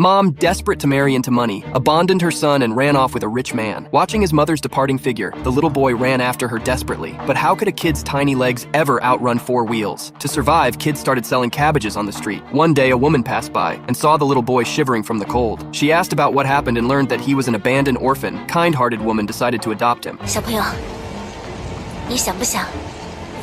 Mom, desperate to marry into money, abandoned her son and ran off with a rich man. Watching his mother's departing figure, the little boy ran after her desperately. But how could a kid's tiny legs ever outrun four wheels? To survive, kids started selling cabbages on the street. One day, a woman passed by and saw the little boy shivering from the cold. She asked about what happened and learned that he was an abandoned orphan. Kind-hearted woman decided to adopt him. 小朋友，你想不想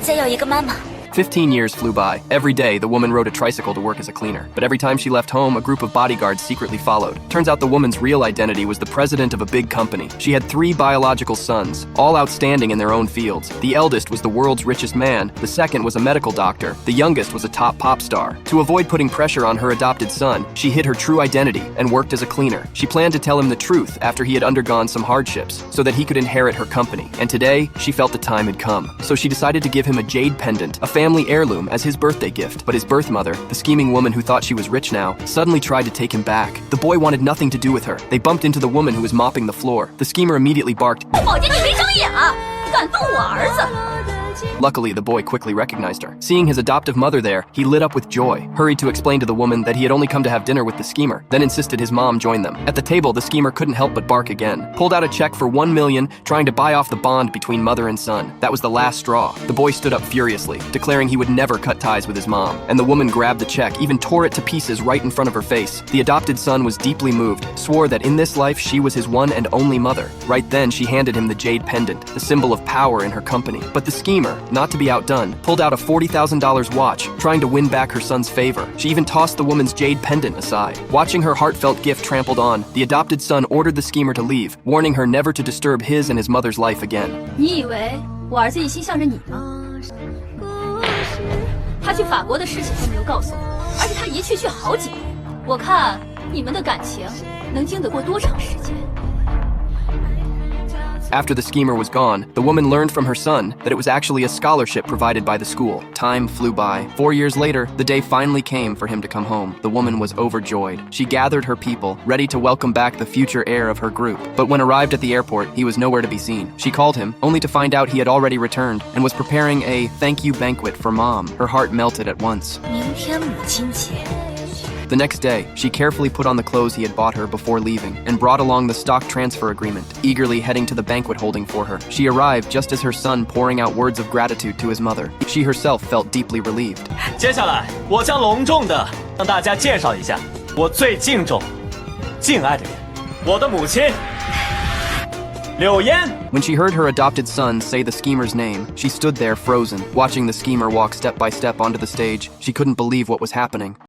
再要一个妈妈？ 15 years flew by. Every day, the woman rode a tricycle to work as a cleaner. But every time she left home, a group of bodyguards secretly followed. Turns out the woman's real identity was the president of a big company. She had 3 biological sons, all outstanding in their own fields. The eldest was the world's richest man. The second was a medical doctor. The youngest was a top pop star. To avoid putting pressure on her adopted son, she hid her true identity and worked as a cleaner. She planned to tell him the truth after he had undergone some hardships, so that he could inherit her company. And today, she felt the time had come. So she decided to give him a jade pendant, a family heirloom, as his birthday gift. But his birth mother, the scheming woman who thought she was rich now, suddenly tried to take him back. The boy wanted nothing to do with her. They bumped into the woman who was mopping the floor. The schemer immediately barked, 宝姐，你没睁眼啊！你敢动我儿子！ Luckily, the boy quickly recognized her. Seeing his adoptive mother there, he lit up with joy, hurried to explain to the woman that he had only come to have dinner with the schemer, then insisted his mom join them. At the table, the schemer couldn't help but bark again, pulled out a check for $1 million, trying to buy off the bond between mother and son. That was the last straw. The boy stood up furiously, declaring he would never cut ties with his mom. And the woman grabbed the check, even tore it to pieces right in front of her face. The adopted son was deeply moved, swore that in this life she was his one and only mother. Right then, she handed him the jade pendant, the symbol of power in her company. But the schemer, not to be outdone, pulled out a $40,000 watch, trying to win back her son's favor. She even tossed the woman's jade pendant aside. Watching her heartfelt gift trampled on, the adopted son ordered the schemer to leave, warning her never to disturb his and his mother's life again. 你以为我儿子一心向着你吗？他去法国的事情都没有告诉我，而且他一去好几年。我看你们的感情能经得过多长时间？ After the schemer was gone, the woman learned from her son that it was actually a scholarship provided by the school. Time flew by. 4 years later, the day finally came for him to come home. The woman was overjoyed. She gathered her people, ready to welcome back the future heir of her group. But when arrived at the airport, he was nowhere to be seen. She called him, only to find out he had already returned and was preparing a thank you banquet for Mom. Her heart melted at once. 明天母亲节。 The next day, she carefully put on the clothes he had bought her before leaving and brought along the stock transfer agreement, eagerly heading to the banquet holding for her. She arrived just as her son pouring out words of gratitude to his mother. She herself felt deeply relieved. 接下来，我将隆重地向大家介绍一下我最敬重、敬爱的人，我的母亲。 柳烟。 When she heard her adopted son say the schemer's name, she stood there frozen, watching the schemer walk step by step onto the stage. She couldn't believe what was happening.